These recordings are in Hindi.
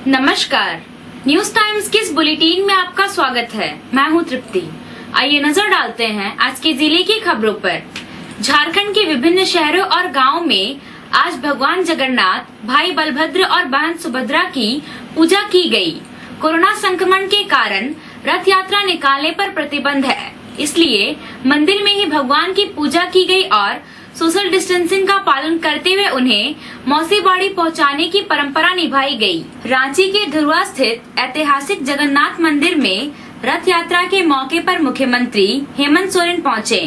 नमस्कार, न्यूज टाइम्स के इस बुलेटिन में आपका स्वागत है। मैं हूं तृप्ति। आइए नजर डालते हैं आज के जिले की खबरों पर। झारखंड के विभिन्न शहरों और गांवों में आज भगवान जगन्नाथ, भाई बलभद्र और बहन सुभद्रा की पूजा की गई। कोरोना संक्रमण के कारण रथ यात्रा निकालने पर प्रतिबंध है, इसलिए मंदिर में ही भगवान की पूजा की गई और सोशल डिस्टेंसिंग का पालन करते हुए उन्हें मौसी बाड़ी पहुंचाने की परंपरा निभाई गई। रांची के धुर्वा स्थित ऐतिहासिक जगन्नाथ मंदिर में रथ यात्रा के मौके पर मुख्यमंत्री हेमंत सोरेन पहुंचे।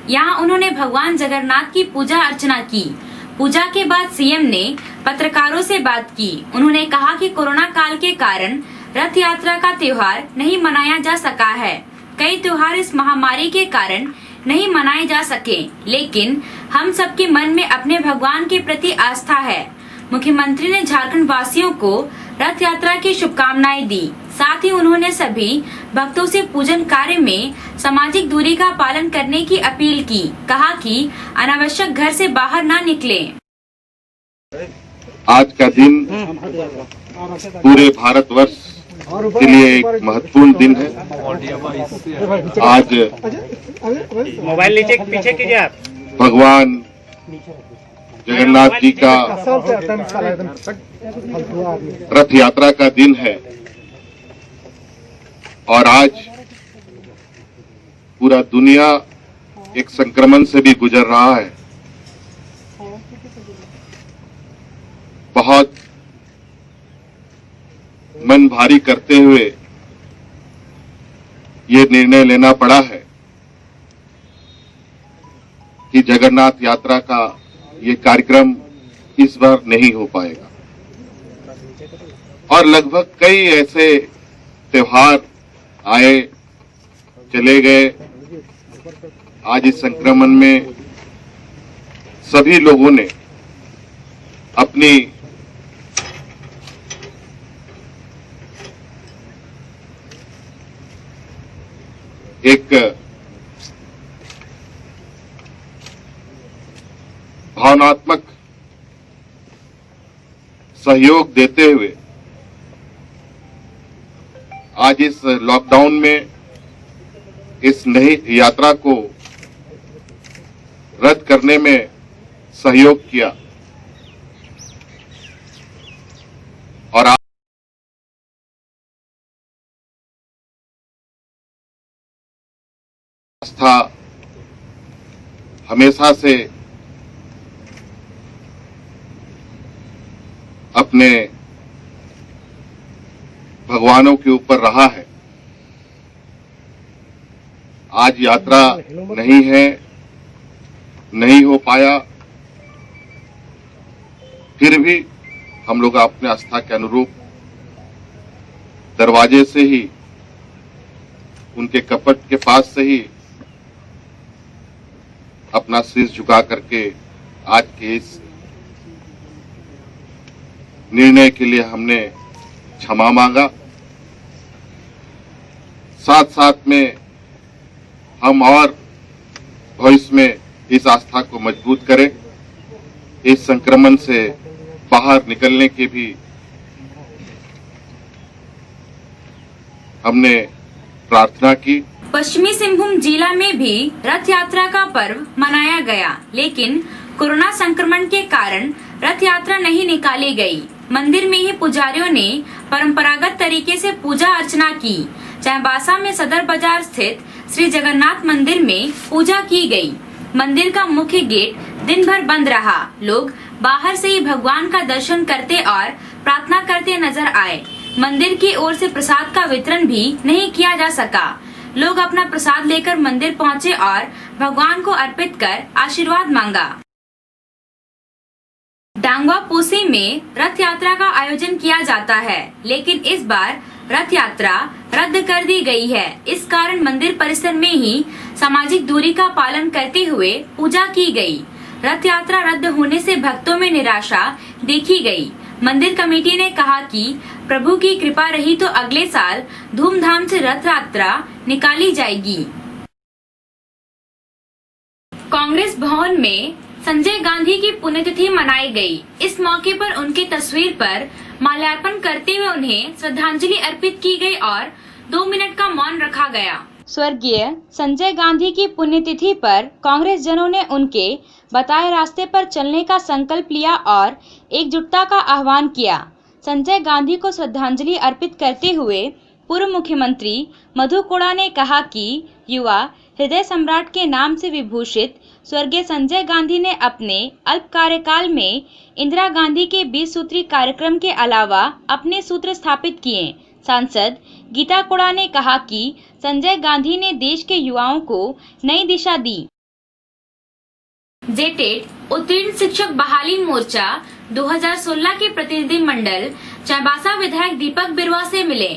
यहां उन्होंने भगवान जगन्नाथ की पूजा अर्चना की। पूजा के बाद सीएम ने पत्रकारों से बात की। उन्होंने कहा कि कोरोना काल के कारण रथ यात्रा का त्योहार नहीं मनाया जा सका है। कई त्योहार इस महामारी के कारण नहीं मनाए जा सके, लेकिन हम सबके मन में अपने भगवान के प्रति आस्था है। मुख्यमंत्री ने झारखंड वासियों को रथ यात्रा की शुभकामनाएं दी। साथ ही उन्होंने सभी भक्तों से पूजन कार्य में सामाजिक दूरी का पालन करने की अपील की। कहा कि अनावश्यक घर से बाहर न निकले। आज का दिन पूरे भारतवर्ष के लिए एक महत्वपूर्ण दिन है। आज मोबाइल नीचे पीछे कीजिए आप। भगवान जगन्नाथ जी का रथ यात्रा का दिन है और आज पूरा दुनिया एक संक्रमण से भी गुजर रहा है। बहुत मन भारी करते हुए ये निर्णय लेना पड़ा है कि जगन्नाथ यात्रा का ये कार्यक्रम इस बार नहीं हो पाएगा और लगभग कई ऐसे त्योहार आए चले गए। आज इस संक्रमण में सभी लोगों ने अपनी एक भावनात्मक सहयोग देते हुए आज इस लॉकडाउन में इस नई यात्रा को रद्द करने में सहयोग किया और आस्था हमेशा से अपने भगवानों के ऊपर रहा है। आज यात्रा नहीं है, नहीं हो पाया, फिर भी हम लोग अपने आस्था के अनुरूप दरवाजे से ही, उनके कपट के पास से ही अपना शीश झुका करके आज के इस निर्णय के लिए हमने क्षमा मांगा। साथ साथ में हम और भविष्य में इस आस्था को मजबूत करें, इस संक्रमण से बाहर निकलने की भी हमने प्रार्थना की। पश्चिमी सिंहभूम जिला में भी रथ यात्रा का पर्व मनाया गया, लेकिन कोरोना संक्रमण के कारण रथ यात्रा नहीं निकाली गई। मंदिर में ही पुजारियों ने परंपरागत तरीके से पूजा अर्चना की। चाईबासा में सदर बाजार स्थित श्री जगन्नाथ मंदिर में पूजा की गई। मंदिर का मुख्य गेट दिन भर बंद रहा। लोग बाहर से ही भगवान का दर्शन करते और प्रार्थना करते नजर आए। मंदिर की ओर से प्रसाद का वितरण भी नहीं किया जा सका। लोग अपना प्रसाद लेकर मंदिर पहुंचे और भगवान को अर्पित कर आशीर्वाद मांगा। डांगवा पोसी में रथ यात्रा का आयोजन किया जाता है, लेकिन इस बार रथ यात्रा रद्द कर दी गई है। इस कारण मंदिर परिसर में ही सामाजिक दूरी का पालन करते हुए पूजा की गई। रथ यात्रा रद्द होने से भक्तों में निराशा देखी गई। मंदिर कमेटी ने कहा कि प्रभु की कृपा रही तो अगले साल धूमधाम से रथ यात्रा निकाली जाएगी। कांग्रेस भवन में संजय गांधी की पुण्यतिथि मनाई गई। इस मौके पर उनकी तस्वीर पर माल्यार्पण करते हुए उन्हें श्रद्धांजलि अर्पित की गई और 2 मिनट का मौन रखा गया। स्वर्गीय संजय गांधी की पुण्यतिथि पर कांग्रेस जनों ने उनके बताए रास्ते पर चलने का संकल्प लिया और एकजुटता का आह्वान किया। संजय गांधी को श्रद्धांजलि अर्पित करते हुए पूर्व मुख्यमंत्री मधु कोड़ा ने कहा कि युवा हृदय सम्राट के नाम से विभूषित स्वर्गीय संजय गांधी ने अपने अल्प कार्यकाल में इंदिरा गांधी के 20 सूत्री कार्यक्रम के अलावा अपने सूत्र स्थापित किए। सांसद गीता कोड़ा ने कहा कि संजय गांधी ने देश के युवाओं को नई दिशा दी। जेटेट उत्तीर्ण शिक्षक बहाली मोर्चा 2016 के प्रतिनिधि मंडल चाईबासा विधायक दीपक बिरुआ से मिले।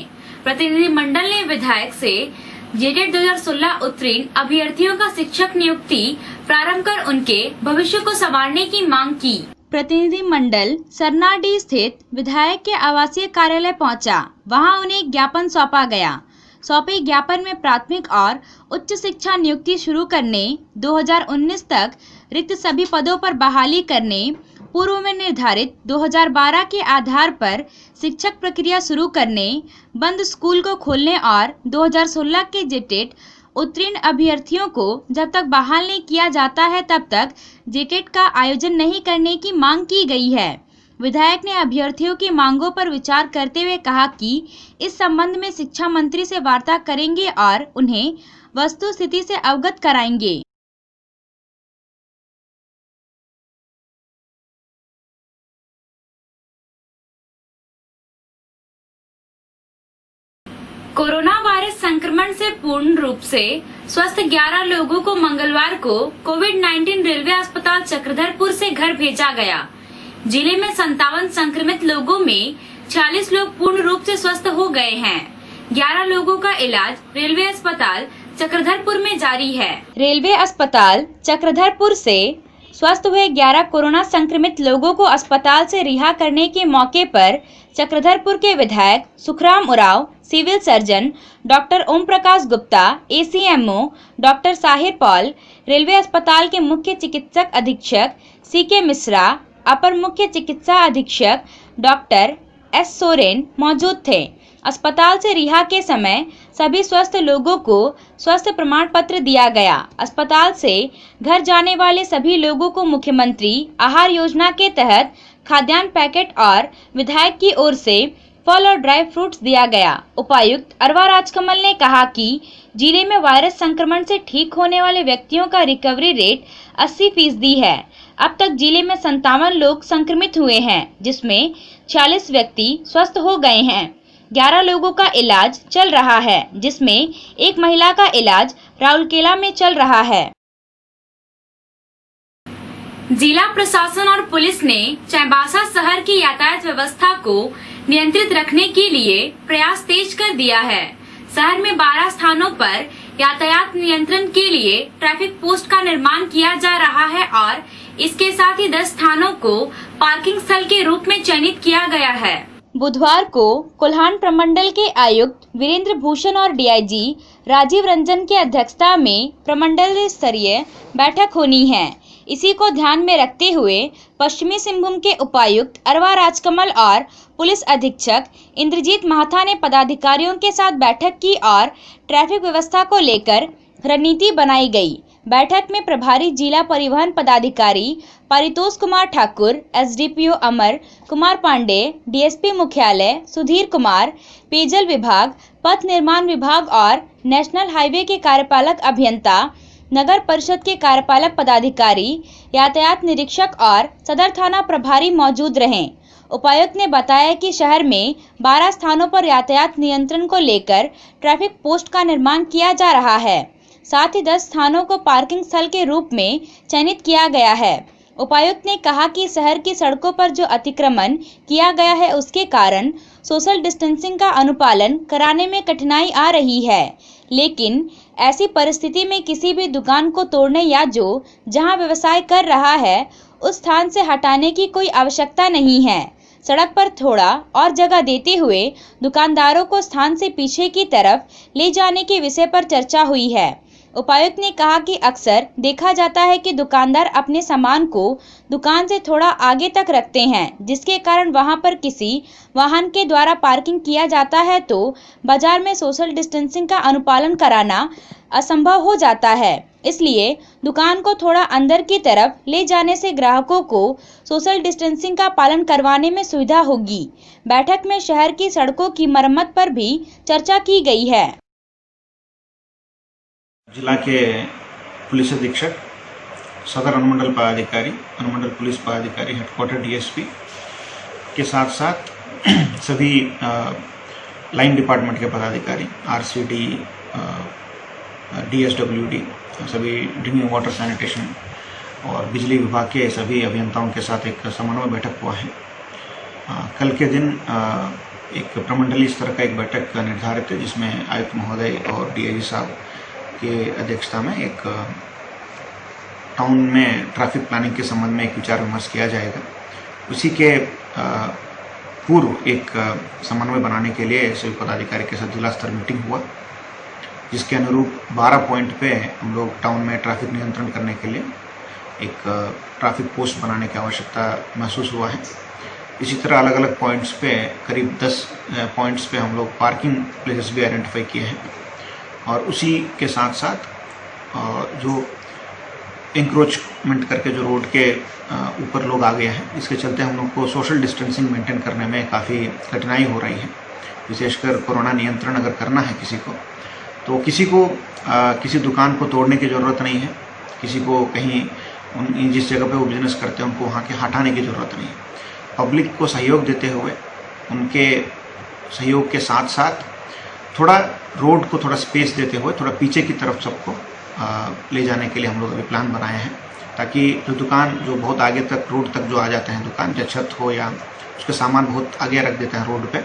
प्रतिनिधि मंडल ने विधायक से जेटेट 2016 उत्तीर्ण अभ्यर्थियों का शिक्षक नियुक्ति प्रारंभ कर उनके भविष्य को संवारने की मांग की। प्रतिनिधि मंडल सरनाडीह स्थित विधायक के आवासीय कार्यालय पहुंचा। वहां उन्हें एक ज्ञापन सौंपा गया। सौंपे ज्ञापन में प्राथमिक और उच्च शिक्षा नियुक्ति शुरू करने, 2019 तक रिक्त सभी पदों पर बहाली करने, पूर्व में निर्धारित 2012 के आधार पर शिक्षक प्रक्रिया शुरू करने, बंद स्कूल को खोलने और 2016 के जेटेट उत्तीर्ण अभ्यर्थियों को जब तक बहाल नहीं किया जाता है तब तक जेटेट का आयोजन नहीं करने की मांग की गई है। विधायक ने अभ्यर्थियों की मांगों पर विचार करते हुए कहा कि इस संबंध में शिक्षा मंत्री से वार्ता करेंगे और उन्हें वस्तु स्थिति से अवगत कराएंगे। कोरोना वायरस संक्रमण से पूर्ण रूप से स्वस्थ 11 लोगों को मंगलवार को कोविड-19 रेलवे अस्पताल चक्रधरपुर से घर भेजा गया। जिले में 57 संक्रमित लोगों में 46 लोग पूर्ण रूप से स्वस्थ हो गए हैं। 11 लोगों का इलाज रेलवे अस्पताल चक्रधरपुर में जारी है। रेलवे अस्पताल चक्रधरपुर से स्वस्थ हुए 11 कोरोना संक्रमित लोगों को अस्पताल से रिहा करने के मौके पर चक्रधरपुर के विधायक Sukhram Oraon, civil surgeon doctor Om Prakash Gupta, ACMO doctor Sahir Paul, railway अस्पताल के मुख्य चिकित्सक अधीक्षक CK मिश्रा, अपर मुख्य चिकित्सा अधीक्षक डॉक्टर S सोरेन मौजूद थे। अस्पताल से रिहा के समय सभी स्वस्थ लोगों को स्वास्थ्य प्रमाण पत्र दिया गया। अस्पताल से घर जाने वाले सभी लोगों को मुख्यमंत्री आहार योजना के तहत खाद्यान्न पैकेट और विधायक की ओर से फल और ड्राई फ्रूट्स दिया गया। उपायुक्त अरवा राजकमल ने कहा कि जिले में वायरस संक्रमण से ठीक होने वाले व्यक्तियों का रिकवरी रेट 80% है। अब तक जिले में 57 लोग संक्रमित हुए हैं, जिसमें 46 व्यक्ति स्वस्थ हो गए हैं। 11 लोगों का इलाज चल रहा है, जिसमें एक महिला का इलाज राउरकेला में चल रहा है। जिला प्रशासन और पुलिस ने चाईबासा शहर की यातायात व्यवस्था को नियंत्रित रखने के लिए प्रयास तेज कर दिया है। शहर में 12 स्थानों पर यातायात नियंत्रण के लिए ट्रैफिक पोस्ट का निर्माण किया जा रहा है और इसके साथ ही 10 स्थानों को पार्किंग स्थल के रूप में चयनित किया गया है। बुधवार को कोल्हान प्रमंडल के आयुक्त वीरेंद्र भूषण और DIG राजीव रंजन की अध्यक्षता में प्रमंडल स्तरीय बैठक होनी है। इसी को ध्यान में रखते हुए पश्चिमी सिंहभूम के उपायुक्त अरवा राजकमल और पुलिस अधीक्षक इंद्रजीत महाथा ने पदाधिकारियों के साथ बैठक की और ट्रैफिक व्यवस्था को लेकर रणनीति बनाई गई। बैठक में प्रभारी जिला परिवहन पदाधिकारी पारितोष कुमार ठाकुर, SDPO अमर कुमार पांडे, DSP मुख्यालय सुधीर कुमार, पेयजल विभाग, पथ निर्माण विभाग और नेशनल हाईवे के कार्यपालक अभियंता, नगर परिषद के कार्यपालक पदाधिकारी, यातायात निरीक्षक और सदर थाना प्रभारी मौजूद रहे। उपायुक्त ने बताया कि शहर में 12 स्थानों पर यातायात नियंत्रण को लेकर ट्रैफिक पोस्ट का निर्माण किया जा रहा है। साथ ही 10 स्थानों को पार्किंग स्थल के रूप में चयनित किया गया है। उपायुक्त ने कहा कि शहर की सड़कों पर जो अतिक्रमण किया गया है उसके कारण सोशल डिस्टेंसिंग का अनुपालन कराने में कठिनाई आ रही है, लेकिन ऐसी परिस्थिति में किसी भी दुकान को तोड़ने या जो जहां व्यवसाय कर रहा है उस स्थान से हटाने की कोई आवश्यकता नहीं है। सड़क पर थोड़ा और जगह देते हुए दुकानदारों को स्थान से पीछे की तरफ ले जाने के विषय पर चर्चा हुई है। उपायुक्त ने कहा कि अक्सर देखा जाता है कि दुकानदार अपने सामान को दुकान से थोड़ा आगे तक रखते हैं, जिसके कारण वहां पर किसी वाहन के द्वारा पार्किंग किया जाता है तो बाजार में सोशल डिस्टेंसिंग का अनुपालन कराना असंभव हो जाता है। इसलिए दुकान को थोड़ा अंदर की तरफ ले जाने से ग्राहकों को सोशल डिस्टेंसिंग का पालन करवाने में सुविधा होगी। बैठक में शहर की सड़कों की मरम्मत पर भी चर्चा की गई है। जिला के पुलिस अधीक्षक, सदर अनुमंडल पदाधिकारी, अनुमंडल पुलिस पदाधिकारी, हेडक्वार्टर डीएसपी के साथ साथ सभी लाइन डिपार्टमेंट के पदाधिकारी, आरसीडी, डीएसडब्ल्यूडी, सभी ड्रिंकिंग वाटर सैनिटेशन और बिजली विभाग के सभी अभियंताओं के साथ एक समन्वय बैठक हुआ है। कल के दिन एक प्रमंडलीय स्तर का एक बैठक निर्धारित है, जिसमें आयुक्त महोदय और डीआईजी साहब के अध्यक्षता में एक टाउन में ट्रैफिक प्लानिंग के संबंध में एक विचार विमर्श किया जाएगा। उसी के पूर्व एक समन्वय बनाने के लिए सभी पदाधिकारी के साथ जिला स्तर मीटिंग हुआ, जिसके अनुरूप 12 पॉइंट पे हम लोग टाउन में ट्रैफिक नियंत्रण करने के लिए एक ट्रैफिक पोस्ट बनाने की आवश्यकता महसूस हुआ है। इसी तरह अलग अलग पॉइंट्स पे करीब 10 पॉइंट्स पे हम लोग पार्किंग प्लेसेस भी आइडेंटिफाई किए हैं और उसी के साथ साथ जो इंक्रोचमेंट करके जो रोड के ऊपर लोग आ गए हैं, इसके चलते हम लोग को सोशल डिस्टेंसिंग मेंटेन करने में काफ़ी कठिनाई हो रही है। विशेषकर कोरोना नियंत्रण अगर करना है किसी को, तो किसी को किसी दुकान को तोड़ने की ज़रूरत नहीं है, किसी को कहीं जिस जगह पे वो बिजनेस करते हैं उनको वहाँ के हटाने की ज़रूरत नहीं है। पब्लिक को सहयोग देते हुए, उनके सहयोग के साथ साथ थोड़ा रोड को थोड़ा स्पेस देते हुए थोड़ा पीछे की तरफ सबको ले जाने के लिए हम लोग अभी प्लान बनाए हैं, ताकि जो दुकान जो बहुत आगे तक रोड तक जो आ जाते हैं दुकान, या छत हो या उसके सामान बहुत आगे रख देते हैं रोड पे,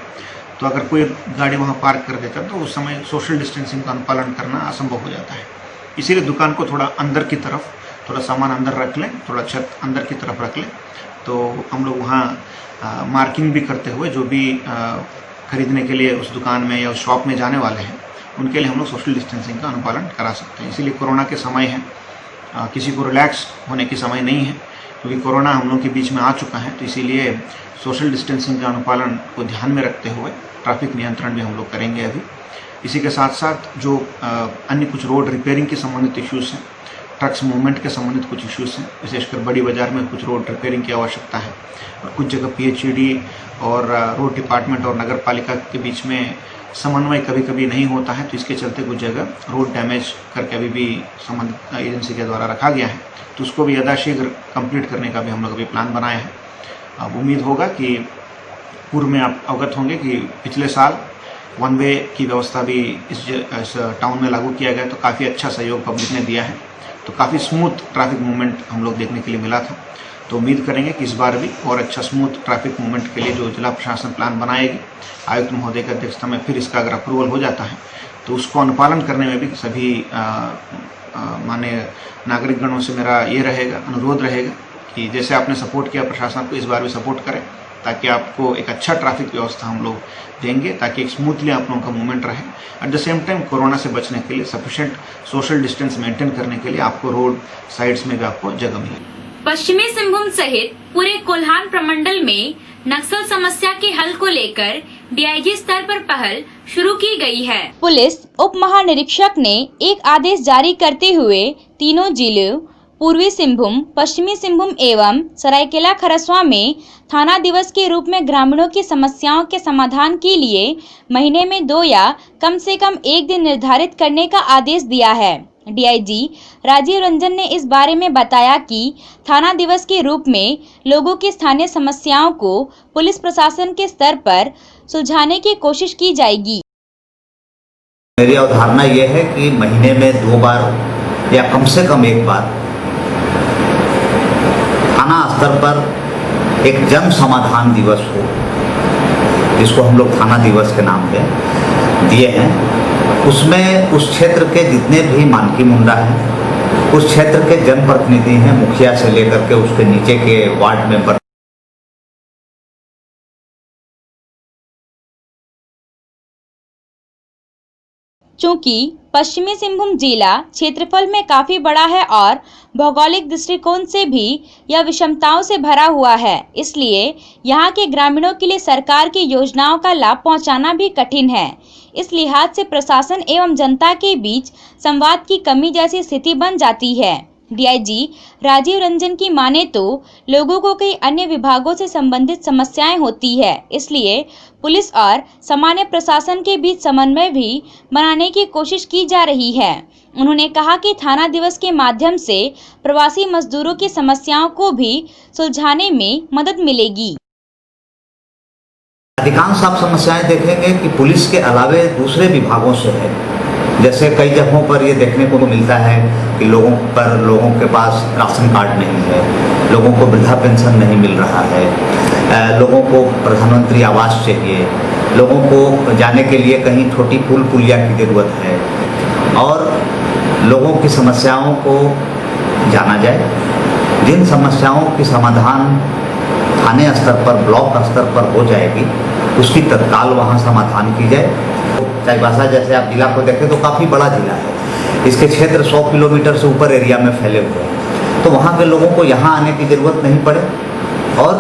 तो अगर कोई गाड़ी वहाँ पार्क कर देता है तो उस समय सोशल डिस्टेंसिंग का अनुपालन करना असंभव हो जाता है। इसीलिए दुकान को थोड़ा अंदर की तरफ, थोड़ा सामान अंदर रख लें, थोड़ा छत अंदर की तरफ रख लें, तो हम लोग वहाँ मार्किंग भी करते हुए जो भी खरीदने के लिए उस दुकान में या उस शॉप में जाने वाले हैं उनके लिए हम लोग सोशल डिस्टेंसिंग का अनुपालन करा सकते हैं। इसीलिए कोरोना के समय है, किसी को रिलैक्स होने की समय नहीं है, क्योंकि कोरोना हम लोग के बीच में आ चुका है। तो इसीलिए सोशल डिस्टेंसिंग का अनुपालन को ध्यान में रखते हुए ट्रैफिक नियंत्रण भी हम लोग करेंगे अभी। इसी के साथ साथ जो अन्य कुछ रोड रिपेयरिंग के संबंधित इश्यूज़ हैं, ट्रक्स मूवमेंट के संबंधित कुछ इश्यूज़ हैं, विशेषकर बड़ी बाज़ार में कुछ रोड रिपेयरिंग की आवश्यकता है और कुछ जगह पीएचईडी और रोड डिपार्टमेंट और नगर पालिका के बीच में समन्वय कभी कभी नहीं होता है, तो इसके चलते कुछ जगह रोड डैमेज करके अभी भी संबंधित एजेंसी के द्वारा रखा गया है, तो उसको भी यथाशीघ्र कंप्लीट करने का भी हम लोग अभी प्लान बनाया है। अब उम्मीद होगा कि पूर्व में आप अवगत होंगे कि पिछले साल वन वे की व्यवस्था भी इस टाउन में लागू किया गया, तो काफ़ी अच्छा सहयोग पब्लिक ने दिया है, तो काफ़ी स्मूथ ट्रैफिक मूवमेंट हम लोग देखने के लिए मिला था। तो उम्मीद करेंगे कि इस बार भी और अच्छा स्मूथ ट्रैफिक मूवमेंट के लिए जो जिला प्रशासन प्लान बनाएगी, आयुक्त महोदय की अध्यक्षता में, फिर इसका अगर अप्रूवल हो जाता है तो उसको अनुपालन करने में भी सभी माननीय नागरिकगणों से मेरा ये रहेगा, अनुरोध रहेगा कि जैसे आपने सपोर्ट किया प्रशासन को, इस बार भी सपोर्ट करें, ताकि आपको एक अच्छा ट्रैफिक व्यवस्था हम लोग देंगे, ताकि एक स्मूथली आप लोगों का मूवमेंट रहे। At the same time corona से बचने के लिए सफिशिएंट सोशल डिस्टेंस मेंटेन करने के लिए आपको रोड साइड्स में भी आपको जगह मिलेगी। पश्चिमी सिंहभूम सहित पूरे कोल्हान प्रमंडल में नक्सल समस्या के हल को लेकर डीआईजी स्तर पर पहल शुरू की गई है। पुलिस उप महानिरीक्षक ने एक आदेश जारी करते हुए तीनों जिलों पूर्वी सिंहभूम, पश्चिमी सिंहभूम एवं सरायकेला खरसवां में थाना दिवस के रूप में ग्रामीणों की समस्याओं के समाधान के लिए महीने में 2 या कम से कम 1 दिन निर्धारित करने का आदेश दिया है। डीआईजी राजीव रंजन ने इस बारे में बताया कि थाना दिवस के रूप में लोगों की स्थानीय समस्याओं को पुलिस प्रशासन के स्तर पर सुलझाने की कोशिश की जाएगी। मेरी अवधारणा यह है कि महीने में 2 बार या कम से कम 1 बार थाना स्तर पर एक जन समाधान दिवस हो, जिसको हम लोग थाना दिवस के नाम पे दिए हैं। उसमें उस क्षेत्र के जितने भी मानकी मुंडा हैं, उस क्षेत्र के जनप्रतिनिधि हैं, मुखिया से लेकर के उसके नीचे के वार्ड मेंबर, चूंकि पश्चिमी सिंहभूम जिला क्षेत्रफल में काफी बड़ा है और भौगोलिक दृष्टिकोण से भी यह विषमताओं से भरा हुआ है। इसलिए यहाँ के ग्रामीणों के लिए सरकार की योजनाओं का लाभ पहुँचाना भी कठिन है। इस लिहाज से प्रशासन एवं जनता के बीच संवाद की कमी जैसी स्थिति बन जाती है। डीआईजी राजीव रंजन की माने तो लोगों को कई अन्य विभागों से संबंधित समस्याएं होती है, इसलिए पुलिस और सामान्य प्रशासन के बीच समन्वय भी बनाने की कोशिश की जा रही है। उन्होंने कहा कि थाना दिवस के माध्यम से प्रवासी मजदूरों की समस्याओं को भी सुलझाने में मदद मिलेगी। अधिकांश आप समस्याएं देखेंगे कि पुलिस के अलावे दूसरे विभागों से है। जैसे कई जगहों पर ये देखने को मिलता है कि लोगों के पास राशन कार्ड नहीं है, लोगों को वृद्धा पेंशन नहीं मिल रहा है, लोगों को प्रधानमंत्री आवास चाहिए, लोगों को जाने के लिए कहीं छोटी पुल पुलिया की ज़रूरत है और लोगों की समस्याओं को जाना जाए। जिन समस्याओं की समाधान थाने स्तर पर, ब्लॉक स्तर पर हो जाएगी, उसकी तत्काल वहाँ समाधान की जाए। चाईबासा जैसे आप जिला को देखें तो काफ़ी बड़ा जिला है, इसके क्षेत्र 100 किलोमीटर से ऊपर एरिया में फैले हुए हैं, तो वहाँ के लोगों को यहाँ आने की ज़रूरत नहीं पड़े और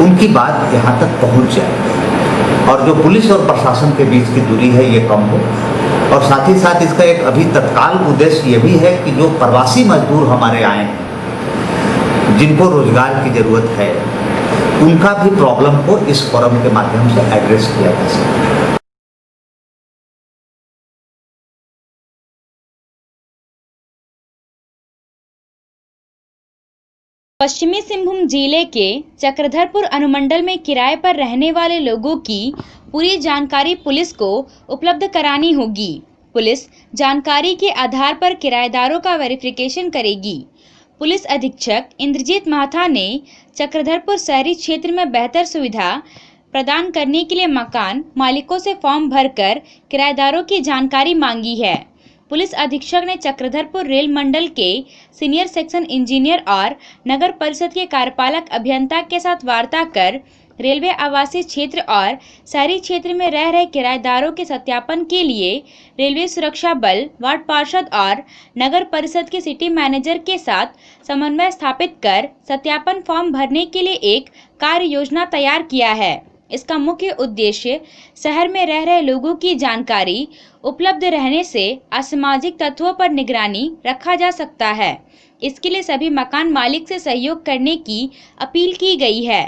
उनकी बात यहाँ तक पहुँच जाए और जो पुलिस और प्रशासन के बीच की दूरी है ये कम हो। और साथ ही साथ इसका एक अभी तत्काल उद्देश्य ये भी है कि जो प्रवासी मजदूर हमारे आए हैं, जिनको रोजगार की ज़रूरत है, उनका भी प्रॉब्लम को इस फोरम के माध्यम से एड्रेस किया जा सके। पश्चिमी सिंहभूम जिले के चक्रधरपुर अनुमंडल में किराए पर रहने वाले लोगों की पूरी जानकारी पुलिस को उपलब्ध करानी होगी। पुलिस जानकारी के आधार पर किराएदारों का वेरिफिकेशन करेगी। पुलिस अधीक्षक इंद्रजीत महाथा ने चक्रधरपुर शहरी क्षेत्र में बेहतर सुविधा प्रदान करने के लिए मकान मालिकों से फॉर्म भरकर किराएदारों की जानकारी मांगी है। पुलिस अधीक्षक ने चक्रधरपुर रेल मंडल के सीनियर सेक्शन इंजीनियर और नगर परिषद के कार्यपालक अभियंता के साथ वार्ता कर रेलवे आवासीय क्षेत्र और शहरी क्षेत्र में रह रहे किराएदारों के सत्यापन के लिए रेलवे सुरक्षा बल, वार्ड पार्षद और नगर परिषद के सिटी मैनेजर के साथ समन्वय स्थापित कर सत्यापन फॉर्म भरने के लिए एक कार्य योजना तैयार किया है। इसका मुख्य उद्देश्य शहर में रह रहे लोगों की जानकारी उपलब्ध रहने से असामाजिक तत्वों पर निगरानी रखा जा सकता है। इसके लिए सभी मकान मालिक से सहयोग करने की अपील की गई है।